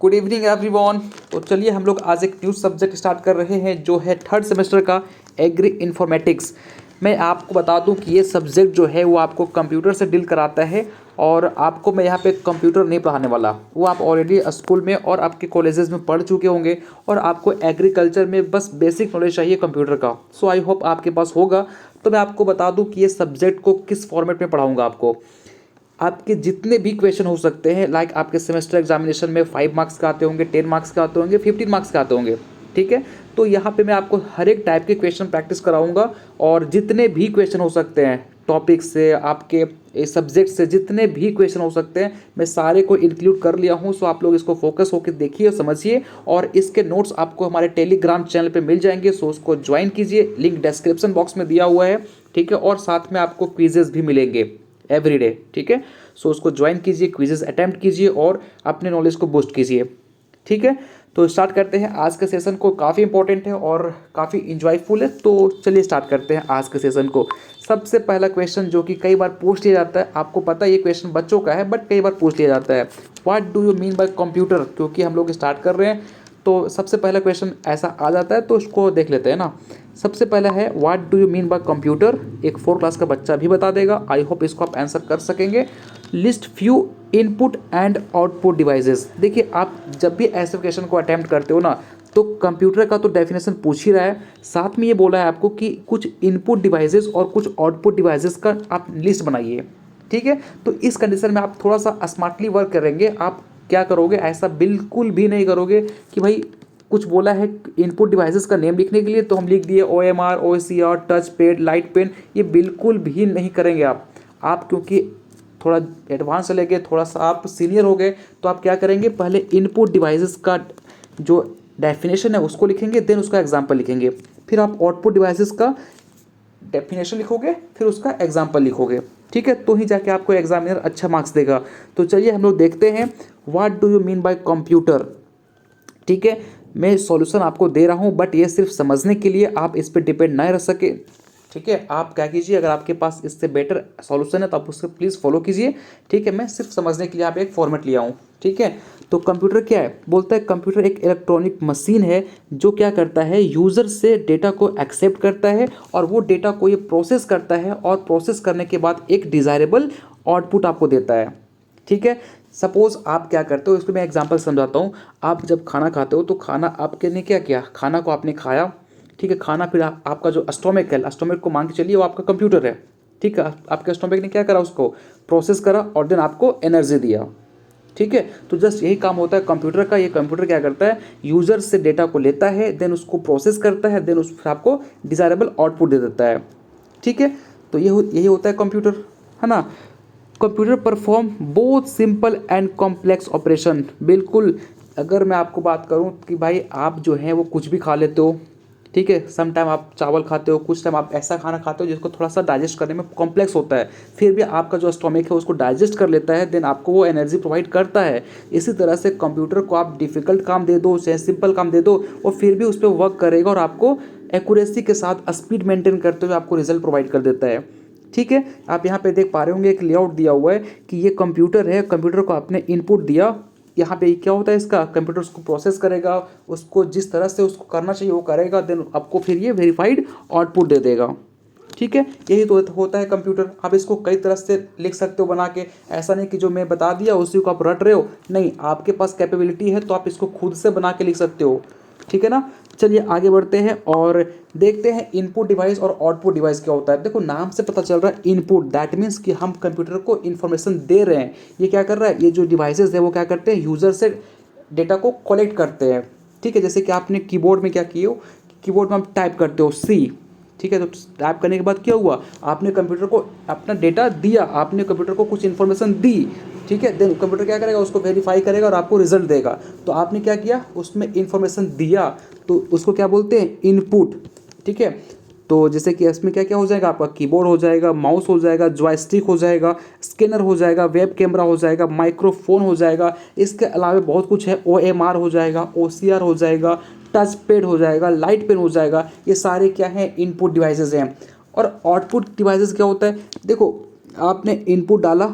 Good evening everyone. तो चलिए हम लोग आज एक न्यू सब्जेक्ट स्टार्ट कर रहे हैं जो है थर्ड सेमेस्टर का एग्री इन्फॉर्मेटिक्स। मैं आपको बता दूं कि ये सब्जेक्ट जो है वो आपको कंप्यूटर से डील कराता है और आपको मैं यहाँ पे कंप्यूटर नहीं पढ़ाने वाला। वो आप ऑलरेडी स्कूल में और आपके कॉलेजेस में पढ़ चुके होंगे और आपको एग्रीकल्चर में बस बेसिक नॉलेज चाहिए कंप्यूटर का। सो आई होप आपके पास होगा। तो मैं आपको बता दूँ कि ये सब्जेक्ट को किस फॉर्मेट में पढ़ाऊँगा आपको। आपके जितने भी क्वेश्चन हो सकते हैं, लाइक आपके सेमेस्टर एग्जामिनेशन में 5 मार्क्स का आते होंगे, 10 मार्क्स का आते होंगे, 15 मार्क्स का आते होंगे, ठीक है। तो यहाँ पे मैं आपको हर एक टाइप के क्वेश्चन प्रैक्टिस कराऊंगा और जितने भी क्वेश्चन हो सकते हैं टॉपिक से, आपके सब्जेक्ट से जितने भी क्वेश्चन हो सकते हैं मैं सारे को इंक्लूड कर लिया हूँ। सो आप लोग इसको फोकस होकर देखिए और समझिए और इसके नोट्स आपको हमारे टेलीग्राम चैनल पे मिल जाएंगे। सो उसको ज्वाइन कीजिए, लिंक डिस्क्रिप्शन बॉक्स में दिया हुआ है, ठीक है। और साथ में आपको क्विजेज भी मिलेंगे एवरीडे, ठीक है। सो उसको ज्वाइन कीजिए, क्विजेस अटेम्प्ट कीजिए और अपने नॉलेज को बूस्ट कीजिए, ठीक है। तो स्टार्ट करते हैं आज के सेशन को। काफ़ी इंपॉर्टेंट है और काफ़ी इंजॉयफुल है। तो चलिए स्टार्ट करते हैं आज के सेशन को। सबसे पहला क्वेश्चन जो कि कई बार पूछ लिया जाता है, आपको पता है ये क्वेश्चन बच्चों का है बट कई बार पूछ लिया जाता है, what do you mean by computer. क्योंकि हम लोग स्टार्ट कर रहे हैं तो सबसे पहला क्वेश्चन ऐसा आ जाता है, तो उसको देख लेते हैं ना। सबसे पहला है what do you mean by computer. एक 4 क्लास का बच्चा भी बता देगा। आई होप इसको आप आंसर कर सकेंगे। List few input and output devices. देखिए आप जब भी ऐसे क्वेश्चन को अटेम्प्ट करते हो ना तो कंप्यूटर का तो डेफिनेशन पूछ ही रहा है, साथ में ये बोला है आपको कि कुछ इनपुट डिवाइसेस और कुछ आउटपुट डिवाइसेस का आप लिस्ट बनाइए, ठीक है। तो इस कंडीशन में आप थोड़ा सा स्मार्टली वर्क करेंगे। आप क्या करोगे, ऐसा बिल्कुल भी नहीं करोगे कि भाई कुछ बोला है इनपुट डिवाइसेस का नेम लिखने के लिए तो हम लिख दिए OMR, OCR, touch pad, light pen. ये बिल्कुल भी नहीं करेंगे आप क्योंकि थोड़ा एडवांस चले गए, थोड़ा सा आप सीनियर हो गए, तो आप क्या करेंगे, पहले इनपुट डिवाइसेस का जो डेफिनेशन है उसको लिखेंगे, देन उसका एग्जाम्पल लिखेंगे, फिर आप आउटपुट डिवाइसेस का डेफिनेशन लिखोगे, फिर उसका एग्जाम्पल लिखोगे, ठीक है। तो ही जाके आपको एग्जामिनर अच्छा मार्क्स देगा। तो चलिए हम लोग देखते हैं what do you mean by computer, ठीक है। मैं सॉल्यूशन आपको दे रहा हूँ बट ये सिर्फ समझने के लिए, आप इस पर डिपेंड नहीं रह सके, ठीक है। आप क्या कीजिए, अगर आपके पास इससे बेटर सॉल्यूशन है तो आप उसको प्लीज़ फॉलो कीजिए, ठीक है। मैं सिर्फ समझने के लिए यहाँ पे एक फॉर्मेट लिया हूँ, ठीक है। तो कंप्यूटर क्या है, बोलता है कंप्यूटर एक इलेक्ट्रॉनिक मशीन है जो क्या करता है, यूज़र से डेटा को एक्सेप्ट करता है और वो डेटा को ये प्रोसेस करता है और प्रोसेस करने के बाद एक डिज़ायरेबल आउटपुट आपको देता है, ठीक है। सपोज आप क्या करते हो, इसको मैं एग्जांपल समझाता हूँ। आप जब खाना खाते हो तो खाना आपके ने क्या किया, खाना को आपने खाया, ठीक है। खाना फिर आपका जो स्टोमक है, स्टोमक को मान के चलिए वो आपका कंप्यूटर है, ठीक है। आपके स्टोमक ने क्या करा, उसको प्रोसेस करा और देन आपको एनर्जी दिया, ठीक है। तो जस्ट यही काम होता है कंप्यूटर का। ये कंप्यूटर क्या करता है, यूज़र से डेटा को लेता है, देन उसको प्रोसेस करता है, देन उस फिर आपको डिज़ायरेबल आउटपुट दे देता है, ठीक है। तो यही होता है कंप्यूटर, है ना। Computer perform both simple and complex operation. बिल्कुल, अगर मैं आपको बात करूं कि भाई आप जो है वो कुछ भी खा लेते हो, ठीक है। सम टाइम आप चावल खाते हो, कुछ टाइम आप ऐसा खाना खाते हो जिसको थोड़ा सा डाइजेस्ट करने में कॉम्प्लेक्स होता है, फिर भी आपका जो स्टोमक है उसको डाइजेस्ट कर लेता है, देन आपको वो एनर्जी प्रोवाइड करता है। इसी तरह से कंप्यूटर को आप डिफ़िकल्ट काम दे दो चाहे सिंपल काम दे दो, वो फिर भी उस पर वर्क करेगा और आपको एक्यूरेसी के साथ स्पीड मेंटेन करते हुए आपको रिजल्ट प्रोवाइड कर देता है, ठीक है। आप यहाँ पे देख पा रहे होंगे एक लेआउट दिया हुआ है कि ये कंप्यूटर है, कंप्यूटर को आपने इनपुट दिया, यहाँ पे क्या होता है इसका, कंप्यूटर उसको प्रोसेस करेगा, उसको जिस तरह से उसको करना चाहिए वो करेगा, देन आपको फिर ये वेरीफाइड आउटपुट दे देगा, ठीक है। यही तो होता है कंप्यूटर। आप इसको कई तरह से लिख सकते हो बना के, ऐसा नहीं कि जो मैं बता दिया उसी को आप रट रहे हो, नहीं, आपके पास कैपेबिलिटी है तो आप इसको खुद से बना के लिख सकते हो, ठीक है ना। चलिए आगे बढ़ते हैं और देखते हैं इनपुट डिवाइस और आउटपुट डिवाइस क्या होता है। देखो नाम से पता चल रहा है इनपुट, दैट मीन्स कि हम कंप्यूटर को इन्फॉर्मेशन दे रहे हैं। ये क्या कर रहा है, ये जो डिवाइसेस है वो क्या करते हैं, यूज़र से डेटा को कलेक्ट करते हैं, ठीक है। जैसे कि आपने कीबोर्ड में क्या किए हो, कीबोर्ड में आप टाइप करते हो C, ठीक है। तो टाइप करने के बाद क्या हुआ, आपने कंप्यूटर को अपना डेटा दिया, आपने कंप्यूटर को कुछ इन्फॉर्मेशन दी, ठीक है। देन कंप्यूटर क्या करेगा, उसको वेरीफाई करेगा और आपको रिजल्ट देगा। तो आपने क्या किया, उसमें इन्फॉर्मेशन दिया, तो उसको क्या बोलते हैं, इनपुट, ठीक है। तो जैसे कि इसमें क्या क्या हो जाएगा, आपका कीबोर्ड हो जाएगा, माउस हो जाएगा, जॉयस्टिक हो जाएगा, स्कैनर हो जाएगा, वेब कैमरा हो जाएगा, माइक्रोफोन हो जाएगा, इसके अलावा बहुत कुछ है, OMR हो जाएगा, OCR हो जाएगा, टच पैड हो जाएगा, लाइट पेन हो जाएगा। ये सारे क्या हैं, इनपुट डिवाइसेस हैं। और आउटपुट डिवाइसेस क्या होता है, देखो आपने इनपुट डाला,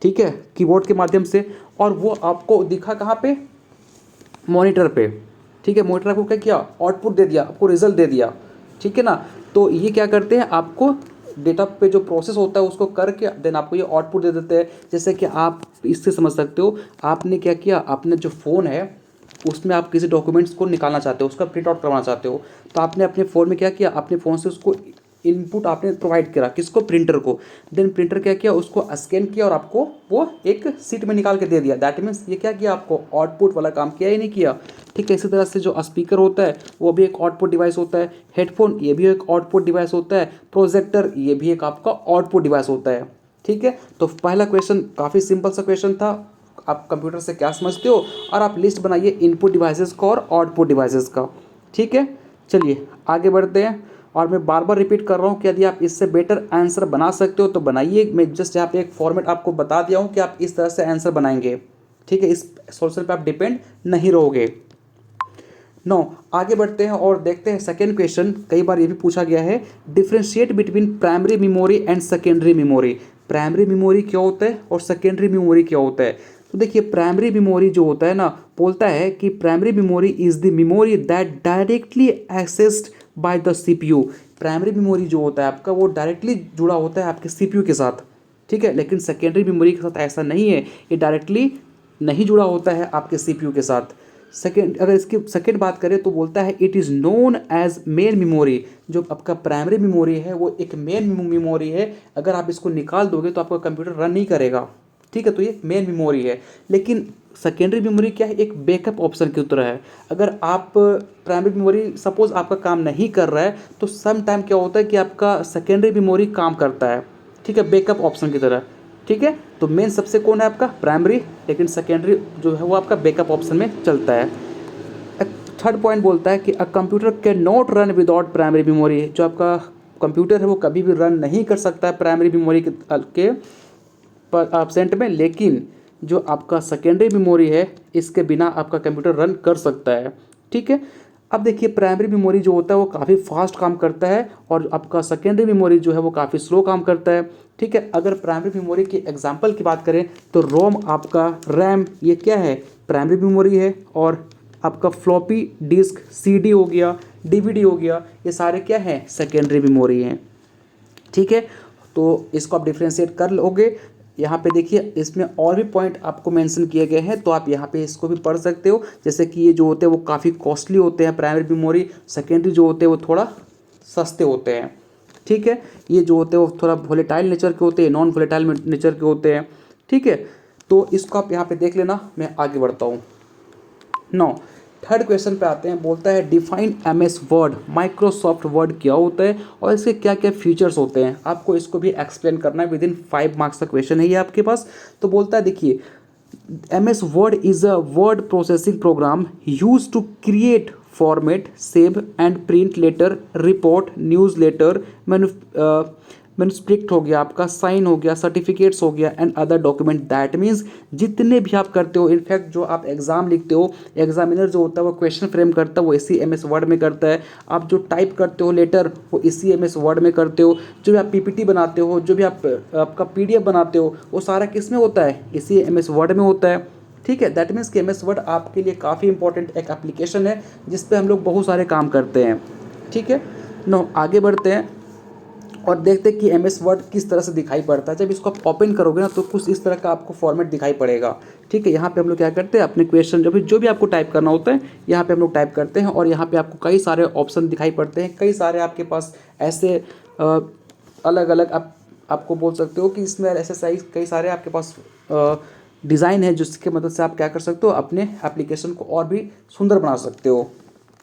ठीक है, कीबोर्ड के माध्यम से, और वो आपको दिखा कहाँ पे, मॉनिटर पे, ठीक है। मॉनिटर आपको क्या किया, आउटपुट दे दिया, आपको रिजल्ट दे दिया, ठीक है ना। तो ये क्या करते हैं, आपको डेटा पे जो प्रोसेस होता है उसको करके देन आपको ये आउटपुट दे देते हैं। जैसे कि आप इससे समझ सकते हो, आपने क्या किया, आपने जो फ़ोन है उसमें आप किसी डॉक्यूमेंट्स को निकालना चाहते हो, उसका प्रिंट आउट करवाना चाहते हो, तो आपने अपने फ़ोन में क्या किया, अपने फ़ोन से उसको इनपुट आपने प्रोवाइड करा, किसको, प्रिंटर को। देन प्रिंटर क्या किया, उसको स्कैन किया और आपको वो एक सीट में निकाल के दे दिया। दैट मीन्स ये क्या किया, आपको आउटपुट वाला काम किया ही नहीं किया, ठीक है। इसी तरह से जो स्पीकर होता है वो भी एक आउटपुट डिवाइस होता है, हेडफोन ये भी एक आउटपुट डिवाइस होता है, प्रोजेक्टर ये भी एक आपका आउटपुट डिवाइस होता है, ठीक है। तो पहला क्वेश्चन काफ़ी सिंपल सा क्वेश्चन था, आप कंप्यूटर से क्या समझते हो, और आप लिस्ट बनाइए इनपुट डिवाइसेस का और आउटपुट डिवाइसेस का, ठीक है। चलिए आगे बढ़ते हैं, और मैं बार बार रिपीट कर रहा हूँ कि यदि आप इससे बेटर आंसर बना सकते हो तो बनाइए। मैं जस्ट यहाँ पे एक फॉर्मेट आपको बता दिया हूँ कि आप इस तरह से आंसर बनाएंगे, ठीक है। इस सॉल्यूशन पे आप डिपेंड नहीं रहोगे। नो, आगे बढ़ते हैं और देखते हैं सेकेंड क्वेश्चन। कई बार ये भी पूछा गया है, differentiate between primary memory and secondary memory. Primary memory क्या होता है और सेकेंडरी मेमोरी क्या होता है। तो देखिए, प्राइमरी मेमोरी जो होता है ना, बोलता है कि primary memory is the memory that directly accessed by the CPU. Primary memory जो होता है आपका, वो डायरेक्टली जुड़ा होता है आपके सीपीयू के साथ, ठीक है। लेकिन सेकेंडरी मेमोरी के साथ ऐसा नहीं है, ये डायरेक्टली नहीं जुड़ा होता है आपके सीपीयू के साथ। सेकेंड, अगर इसकी सेकेंड बात करें तो बोलता है it is known as main memory. जो आपका प्राइमरी मेमोरी है वो एक मेन मेमोरी है, अगर आप इसको निकाल दोगे तो आपका कंप्यूटर रन नहीं करेगा, ठीक है। तो ये मेन मेमोरी है। लेकिन सेकेंडरी मेमोरी क्या है, एक बैकअप ऑप्शन की तरह है। अगर आप प्राइमरी मेमोरी सपोज आपका काम नहीं कर रहा है तो सम टाइम क्या होता है कि आपका सेकेंडरी मेमोरी काम करता है, ठीक है, बैकअप ऑप्शन की तरह, ठीक है। तो मेन सबसे कौन है आपका, प्राइमरी, लेकिन सेकेंडरी जो है वो आपका बैकअप ऑप्शन में चलता है। थर्ड पॉइंट बोलता है कि a computer can not run without primary memory. जो आपका कंप्यूटर है वो कभी भी रन नहीं कर सकता है प्राइमरी मेमोरी के पर एब्सेंट में, लेकिन जो आपका सेकेंडरी मेमोरी है इसके बिना आपका कंप्यूटर रन कर सकता है, ठीक है। अब देखिए, प्राइमरी मेमोरी जो होता है वो काफ़ी फास्ट काम करता है और आपका सेकेंडरी मेमोरी जो है वो काफ़ी स्लो काम करता है, ठीक है। अगर प्राइमरी मेमोरी की एग्जांपल की बात करें तो रोम, आपका रैम, ये क्या है, प्राइमरी मेमोरी है। और आपका फ्लॉपी डिस्क, सीडी हो गया, डीवीडी हो गया, ये सारे क्या हैं, सेकेंडरी मेमोरी हैं, ठीक है। तो इसको आप डिफ्रेंशिएट कर लोगे। यहाँ पे देखिए, इसमें और भी पॉइंट आपको मेंशन किए गए हैं, तो आप यहाँ पे इसको भी पढ़ सकते हो। जैसे कि ये जो होते हैं वो काफ़ी कॉस्टली होते हैं प्राइमरी मेमोरी, सेकेंडरी जो होते हैं वो थोड़ा सस्ते होते हैं, ठीक है। ये जो होते हैं वो थोड़ा वोलेटाइल नेचर के होते हैं, नॉन वोलेटाइल नेचर के होते हैं, ठीक है। तो इसको आप यहाँ पे देख लेना, मैं आगे बढ़ता हूँ। नौ, थर्ड क्वेश्चन पे आते हैं। बोलता है define MS word, Microsoft word क्या होता है और इसके क्या क्या फीचर्स होते हैं। आपको इसको भी एक्सप्लेन करना है, विद इन 5 मार्क्स का क्वेश्चन है ये आपके पास। तो बोलता है देखिए, MS Word is a word processing program use to create, format, save and print letter, report, newsletter, manuscript हो गया आपका, साइन हो गया, सर्टिफिकेट्स हो गया and other document. That means जितने भी आप करते हो, इनफैक्ट जो आप एग्जाम लिखते हो, एग्जामिनर जो होता है वो क्वेश्चन फ्रेम करता है वो इसी एमएस वर्ड में करता है। आप जो टाइप करते हो लेटर वो इसी एमएस वर्ड में करते हो। जो भी आप पीपीटी बनाते हो, जो भी आप आपका पीडीएफ बनाते हो, वो सारा किस में होता है, इसी एमएस वर्ड में होता है, ठीक है। दैट मीन्स कि एमएस वर्ड आपके लिए काफ़ी इंपॉर्टेंट एक एप्लीकेशन है जिस पे हम लोग बहुत सारे काम करते हैं, ठीक है। नो, आगे बढ़ते हैं और देखते हैं कि एमएस वर्ड किस तरह से दिखाई पड़ता है। जब इसको आप ओपन करोगे ना तो कुछ इस तरह का आपको फॉर्मेट दिखाई पड़ेगा, ठीक है। यहाँ पे हम लोग क्या करते हैं, अपने क्वेश्चन जो भी आपको टाइप करना होता है यहाँ पे हम लोग टाइप करते हैं और यहाँ पे आपको कई सारे ऑप्शन दिखाई पड़ते हैं। कई सारे आपके पास ऐसे अलग अलग आपको बोल सकते हो कि इसमें ऐसे साइज कई सारे आपके पास डिज़ाइन है जिसके मदद से आप क्या कर सकते हो, अपने एप्लीकेशन को और भी सुंदर बना सकते हो,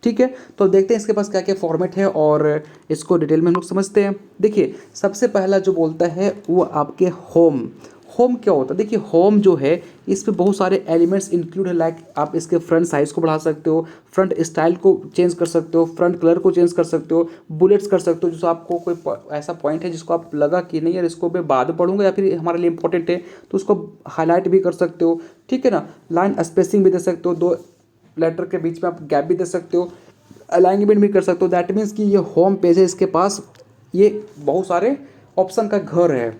ठीक है। तो देखते हैं इसके पास क्या क्या फॉर्मेट है और इसको डिटेल में हम लोग समझते हैं। देखिए, सबसे पहला जो बोलता है वो आपके होम। होम क्या होता है, देखिए होम जो है इसमें बहुत सारे एलिमेंट्स इंक्लूड है। लाइक आप इसके फ्रंट साइज़ को बढ़ा सकते हो, फ्रंट स्टाइल को चेंज कर सकते हो, फ्रंट कलर को चेंज कर सकते हो, बुलेट्स कर सकते हो। जो आपको कोई ऐसा पॉइंट है जिसको आप लगा कि नहीं यार इसको मैं बाद में पढ़ूंगा या फिर हमारे लिए इंपॉर्टेंट है तो उसको हाईलाइट भी कर सकते हो, ठीक है ना। लाइन स्पेसिंग भी दे सकते हो, 2 लेटर के बीच में आप गैप भी दे सकते हो, अलाइनमेंट भी कर सकते हो। दैट मीन्स कि ये होम पेज है, इसके पास ये बहुत सारे ऑप्शन का घर है,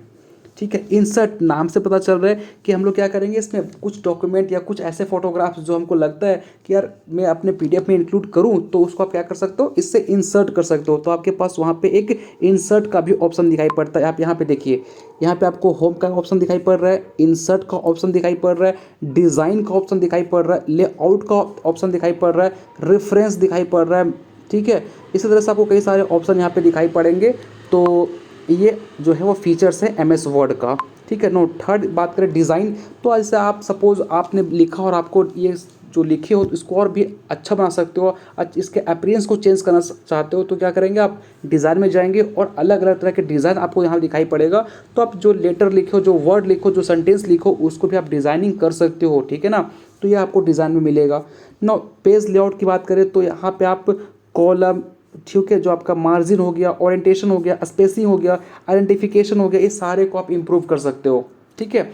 ठीक है। इंसर्ट नाम से पता चल रहा है कि हम लोग क्या करेंगे, इसमें कुछ डॉक्यूमेंट या कुछ ऐसे फोटोग्राफ्स जो हमको लगता है कि यार मैं अपने पीडीएफ में इंक्लूड करूं, तो उसको आप क्या कर सकते हो, इससे इंसर्ट कर सकते हो। तो आपके पास वहां पे एक इंसर्ट का भी ऑप्शन दिखाई पड़ता है। आप यहाँ पे देखिए, यहाँ पे आपको होम का ऑप्शन दिखाई पड़ रहा है, इंसर्ट का ऑप्शन दिखाई पड़ रहा है, डिज़ाइन का ऑप्शन दिखाई पड़ रहा है, लेआउट का ऑप्शन दिखाई पड़ रहा है, रेफरेंस दिखाई पड़ रहा है। ठीक है, इसी तरह से आपको कई सारे ऑप्शन यहाँ पे दिखाई पड़ेंगे। तो ये जो है वो फीचर्स है एम एस वर्ड का। ठीक है। नो, थर्ड बात करें डिज़ाइन, तो ऐसे आप सपोज आपने लिखा और आपको ये जो लिखे हो इसको और भी अच्छा बना सकते हो, इसके अपीयरेंस को चेंज करना चाहते हो, तो क्या करेंगे, आप डिज़ाइन में जाएंगे और अलग अलग तरह के डिज़ाइन आपको यहाँ दिखाई पड़ेगा। तो आप जो लेटर लिखो, जो वर्ड लिखो, जो सेंटेंस लिखो, उसको भी आप डिज़ाइनिंग कर सकते हो। ठीक है ना, तो ये आपको डिज़ाइन में मिलेगा। नो, पेज लेआउट की बात करें तो यहाँ पे आप कॉलम, ठीक है, जो आपका मार्जिन हो गया, ओरिएंटेशन हो गया, स्पेसिंग हो गया, आइडेंटिफिकेशन हो गया, इस सारे को आप इम्प्रूव कर सकते हो। ठीक है।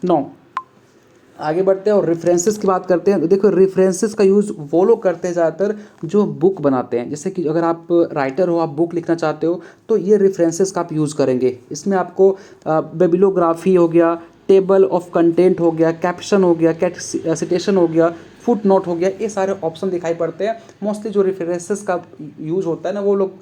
नो, आगे बढ़ते हैं और रेफरेंसेस की बात करते हैं। तो देखो, रेफरेंसेस का यूज़ वो लोग करते हैं ज़्यादातर जो बुक बनाते हैं। जैसे कि अगर आप राइटर हो, आप बुक लिखना चाहते हो, तो ये रेफरेंसेस का आप यूज़ करेंगे। इसमें आपको बिब्लियोग्राफी हो गया, टेबल ऑफ कंटेंट हो गया, कैप्शन हो गया, सिटेशन हो गया, फुट नोट हो गया, ये सारे ऑप्शन दिखाई पड़ते हैं। मोस्टली जो रेफरेंसेस का यूज़ होता है ना, वो लोग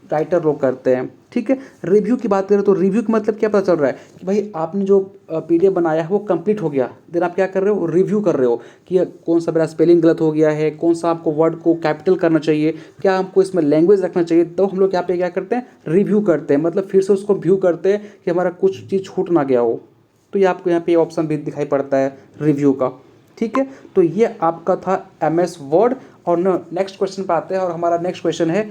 राइटर लोग करते हैं। ठीक है। रिव्यू की बात करें तो रिव्यू का मतलब क्या पता चल रहा है कि भाई आपने जो पीडीएफ बनाया है वो कंप्लीट हो गया, देन आप क्या कर रहे हो, रिव्यू कर रहे हो कि कौन सा मेरा स्पेलिंग गलत हो गया है, कौन सा आपको वर्ड को कैपिटल करना चाहिए, क्या हमको इसमें लैंग्वेज रखना चाहिए। तो हम लोग यहाँ पे क्या करते हैं, रिव्यू करते हैं, मतलब फिर से उसको व्यू करते हैं कि हमारा कुछ चीज़ छूट ना गया हो। तो ये आपको यहाँ पे ऑप्शन भी दिखाई पड़ता है रिव्यू का। ठीक है। तो ये आपका था एम एस वर्ड। और नेक्स्ट क्वेश्चन पे आते हैं और हमारा नेक्स्ट क्वेश्चन है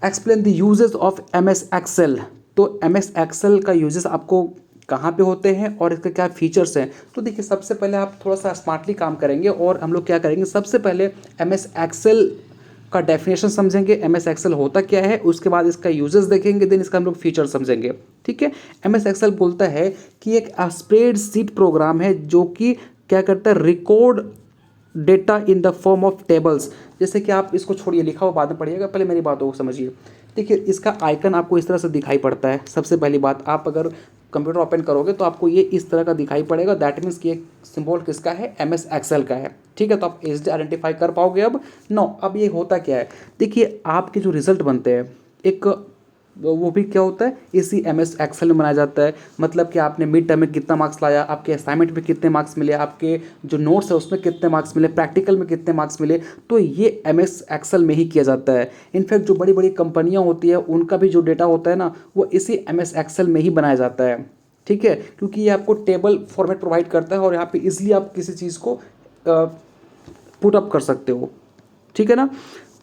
explain the uses of M S Excel. तो एम एस एक्सेल का यूजेस आपको कहाँ पे होते हैं और इसके क्या फीचर्स हैं। तो देखिए, सबसे पहले आप थोड़ा सा स्मार्टली काम करेंगे और हम लोग क्या करेंगे, सबसे पहले एम एस एक्सेल का डेफिनेशन समझेंगे, एम एस एक्सेल होता क्या है, उसके बाद इसका यूजेस देखेंगे, देन इसका हम लोग फीचर समझेंगे। ठीक है। एम एस एक्सेल बोलता है कि एक स्प्रेडशीट प्रोग्राम है जो कि क्या करता है, record data in the form of tables. जैसे कि आप इसको छोड़िए, लिखा हुआ बाद में पढ़िएगा, पहले मेरी बातों को समझिए। देखिए, इसका आइकन आपको इस तरह से दिखाई पड़ता है। सबसे पहली बात, आप अगर कंप्यूटर ओपन करोगे तो आपको ये इस तरह का दिखाई पड़ेगा। दैट मीन्स कि एक सिंबल किसका है, एम एस एक्सेल का है। ठीक है। तो आप इजीली आइडेंटिफाई कर पाओगे। अब ये होता क्या है, देखिए आपके जो रिजल्ट बनते हैं, एक वो भी क्या होता है, इसी एम एस एक्सेल में बनाया जाता है। मतलब कि आपने मिड टर्म में कितना मार्क्स लाया, आपके असाइनमेंट में कितने मार्क्स मिले, आपके जो नोट्स है उसमें कितने मार्क्स मिले, प्रैक्टिकल में कितने मार्क्स मिले, तो ये एम एस एक्सेल में ही किया जाता है। इनफैक्ट जो बड़ी बड़ी कंपनियां होती है उनका भी जो डेटा होता है ना, वो इसी एम एस एक्सेल में ही बनाया जाता है। ठीक है। क्योंकि ये आपको टेबल फॉर्मेट प्रोवाइड करता है और यहाँ पे इजिली आप किसी चीज़ को पुट अप कर सकते हो। ठीक है ना।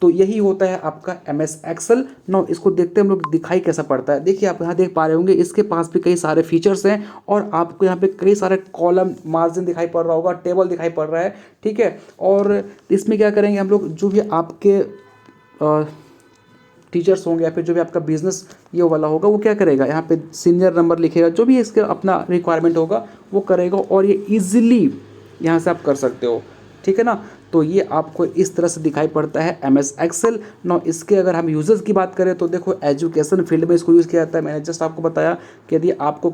तो यही होता है आपका एम एस एक्सेल। नाउ इसको देखते हैं हम लोग दिखाई कैसा पड़ता है। देखिए, आप यहाँ देख पा रहे होंगे, इसके पास भी कई सारे फीचर्स हैं और आपको यहाँ पे कई सारे कॉलम, मार्जिन दिखाई पड़ रहा होगा, टेबल दिखाई पड़ रहा है। ठीक है। और इसमें क्या करेंगे हम लोग, जो भी आपके टीचर्स होंगे या फिर जो भी आपका बिजनेस ये वाला होगा, वो क्या करेगा, यहाँ पे सीनियर नंबर लिखेगा, जो भी इसका अपना रिक्वायरमेंट होगा वो करेगा और ये ईजिली यहाँ से आप कर सकते हो। ठीक है ना। तो ये आपको इस तरह से दिखाई पड़ता है एम एस एक्सेल। नाउ इसके अगर हम यूजर्स की बात करें तो देखो, एजुकेशन फील्ड में इसको यूज़ किया जाता है। मैंने जस्ट आपको बताया कि यदि आपको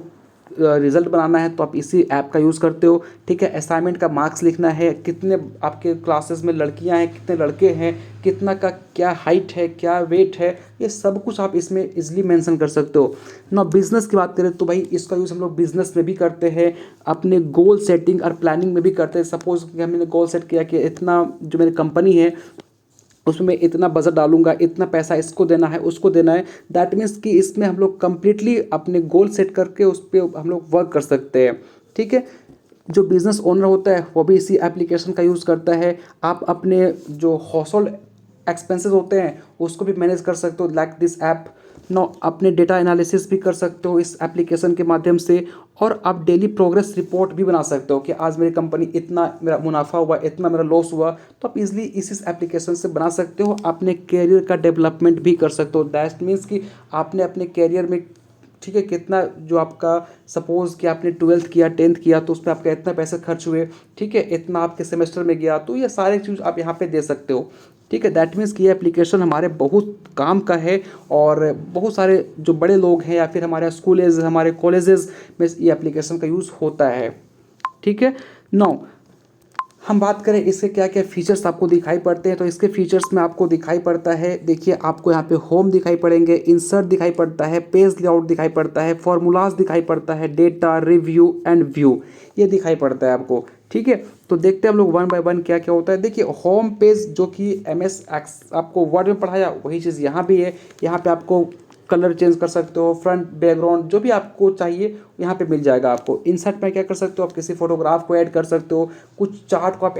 रिजल्ट बनाना है तो आप इसी ऐप का यूज़ करते हो। ठीक है। असाइनमेंट का मार्क्स लिखना है, कितने आपके क्लासेस में लड़कियां हैं, कितने लड़के हैं, कितना का क्या हाइट है, क्या वेट है, ये सब कुछ आप इसमें इजीली मेंशन कर सकते हो ना। बिजनेस की बात करें तो भाई इसका यूज़ हम लोग बिजनेस में भी करते हैं, अपने गोल सेटिंग और प्लानिंग में भी करते हैं। सपोज कि हमने गोल सेट किया कि इतना जो मेरी कंपनी है उसमें इतना बजट डालूंगा, इतना पैसा इसको देना है, उसको देना है। दैट मीन्स कि इसमें हम लोग कंप्लीटली अपने गोल सेट करके उस पर हम लोग वर्क कर सकते हैं। ठीक है। जो बिज़नेस ओनर होता है वो भी इसी एप्लीकेशन का यूज़ करता है। आप अपने जो हाउस होल्ड एक्सपेंसेस होते हैं उसको भी मैनेज कर सकते हो लाइक दिस ऐप। नो, अपने डेटा एनालिसिस भी कर सकते हो इस एप्लीकेशन के माध्यम से और आप डेली प्रोग्रेस रिपोर्ट भी बना सकते हो कि आज मेरी कंपनी इतना मेरा मुनाफा हुआ, इतना मेरा लॉस हुआ। तो आप इजीली इस एप्लीकेशन से बना सकते हो। अपने कैरियर का डेवलपमेंट भी कर सकते हो। दैट मीन्स कि आपने अपने कैरियर में ठीक है, कितना जो आपका सपोज़ कि आपने 12th किया 10th किया तो उस पर आपका इतना पैसे खर्च हुए, ठीक है, इतना आपके सेमेस्टर में गया, तो ये सारे चीज़ आप यहाँ पे दे सकते हो। ठीक है, दैट मीन्स कि ये एप्लीकेशन हमारे बहुत काम का है और बहुत सारे जो बड़े लोग हैं या फिर हमारे स्कूलेज हमारे कॉलेजेस में ये एप्लीकेशन का यूज़ होता है। ठीक है, नाउ हम बात करें इसके क्या क्या फीचर्स आपको दिखाई पड़ते हैं, तो इसके फीचर्स में आपको दिखाई पड़ता है, देखिए आपको यहाँ पे होम दिखाई पड़ेंगे, इंसर्ट दिखाई पड़ता है, पेज लेआउट दिखाई पड़ता है, फार्मूलाज दिखाई पड़ता है, डेटा रिव्यू एंड व्यू ये दिखाई पड़ता है आपको। ठीक है, तो देखते हैं हम लोग वन बाय वन क्या क्या होता है। देखिए होम पेज जो कि MS एक्स आपको वर्ड में पढ़ाया वही चीज़ यहाँ भी है। यहाँ पे आपको कलर चेंज कर सकते हो, फ्रंट बैकग्राउंड जो भी आपको चाहिए यहाँ पे मिल जाएगा आपको। इंसर्ट में क्या कर सकते हो, आप किसी फोटोग्राफ को ऐड कर सकते हो, कुछ चार्ट को आप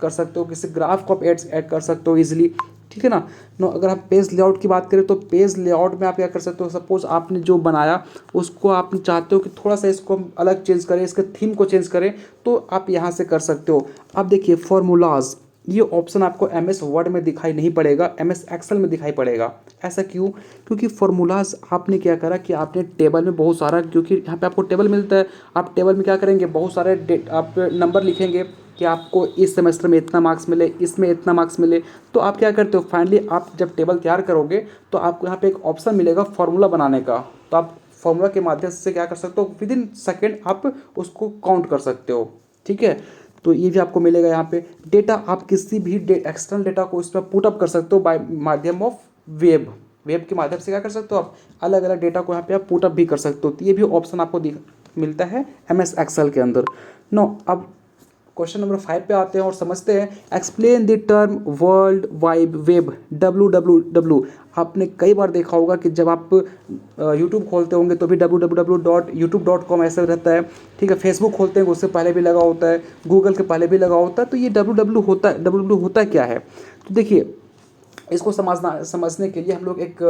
कर सकते हो, किसी ग्राफ को आप ऐड कर सकते हो इजीली। ठीक है ना। नो अगर हम पेज लेआउट की बात करें तो पेज लेआउट में आप क्या कर सकते हो, सपोज आपने जो बनाया उसको आप चाहते हो कि थोड़ा सा इसको हम अलग चेंज करें, इसके थीम को चेंज करें, तो आप यहाँ से कर सकते हो। अब देखिए फॉर्मूलाज ये ऑप्शन आपको MS वर्ड में दिखाई नहीं पड़ेगा, MS एक्सेल में दिखाई पड़ेगा। ऐसा क्यों? क्योंकि फॉर्मूलाज आपने क्या करा कि आपने टेबल में बहुत सारा, क्योंकि यहाँ पे आपको टेबल मिलता है, आप टेबल में क्या करेंगे बहुत सारे आप नंबर लिखेंगे कि आपको इस सेमेस्टर में इतना मार्क्स मिले, इसमें इतना मार्क्स मिले। तो आप क्या करते हो, फाइनली आप जब टेबल तैयार करोगे तो आपको यहाँ पे एक ऑप्शन मिलेगा फार्मूला बनाने का, तो आप फार्मूला के माध्यम से क्या कर सकते हो, विद इन सेकेंड आप उसको काउंट कर सकते हो। ठीक है, तो ये भी आपको मिलेगा। यहाँ पे डेटा आप किसी भी एक्सटर्नल डेटा को इस पर पुट अप कर सकते हो बाय माध्यम ऑफ वेब के माध्यम से क्या कर सकते हो, आप अलग अलग डेटा को यहाँ पे आप पुट अप भी कर सकते हो। तो ये भी ऑप्शन आपको मिलता है MS एक्सेल के अंदर। नो अब क्वेश्चन नंबर 5 पे आते हैं और समझते हैं। Explain the term world wide web WWW। आपने कई बार देखा होगा कि जब आप यूट्यूब खोलते होंगे तो भी www.youtube.com ऐसा रहता है। ठीक है, फेसबुक खोलते हैं उससे पहले भी लगा होता है, गूगल के पहले भी लगा होता है। तो ये WWW होता क्या है, तो देखिए इसको समझने के लिए हम लोग एक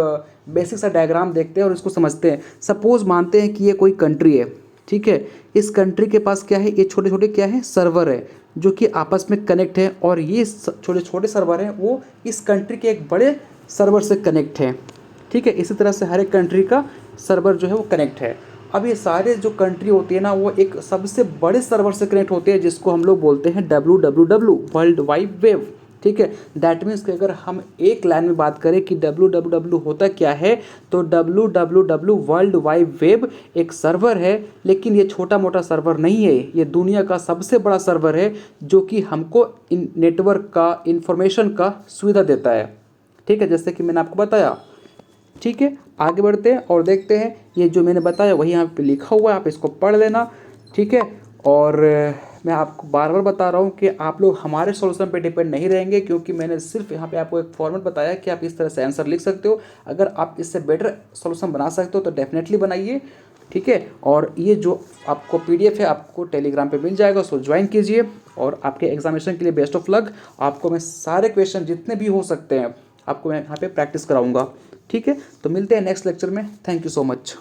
बेसिक सा डायग्राम देखते हैं और इसको समझते हैं। सपोज मानते हैं कि ये कोई कंट्री है। ठीक है, इस कंट्री के पास क्या है, ये छोटे छोटे क्या है सर्वर है जो कि आपस में कनेक्ट है, और ये छोटे छोटे सर्वर हैं वो इस कंट्री के एक बड़े सर्वर से कनेक्ट है। ठीक है, इसी तरह से हर एक कंट्री का सर्वर जो है वो कनेक्ट है। अब ये सारे जो कंट्री होती है ना वो एक सबसे बड़े सर्वर से कनेक्ट होते हैं जिसको हम लोग बोलते हैं WWW वर्ल्ड वाइड वेब। ठीक है, दैट मीन्स कि अगर हम एक लाइन में बात करें कि WWW होता क्या है, तो WWW वर्ल्ड वाइड वेब एक सर्वर है, लेकिन ये छोटा मोटा सर्वर नहीं है, ये दुनिया का सबसे बड़ा सर्वर है जो कि हमको नेटवर्क का इंफॉर्मेशन का सुविधा देता है। ठीक है, जैसे कि मैंने आपको बताया। ठीक है, आगे बढ़ते हैं और देखते हैं। ये जो मैंने बताया वही यहाँ पे लिखा हुआ है, आप इसको पढ़ लेना। ठीक है, और मैं आपको बार बार बता रहा हूँ कि आप लोग हमारे सॉल्यूशन पे डिपेंड नहीं रहेंगे, क्योंकि मैंने सिर्फ यहाँ पे आपको एक फॉर्मेट बताया कि आप इस तरह से आंसर लिख सकते हो। अगर आप इससे बेटर सॉल्यूशन बना सकते हो तो डेफिनेटली बनाइए। ठीक है, और ये जो आपको PDF है आपको टेलीग्राम पे मिल जाएगा, उसको ज्वाइन कीजिए और आपके एग्जामिनेशन के लिए बेस्ट ऑफ लक। आपको मैं सारे क्वेश्चन जितने भी हो सकते हैं आपको मैं यहाँ पे प्रैक्टिस कराऊंगा। ठीक है, तो मिलते हैं नेक्स्ट लेक्चर में। Thank you so much.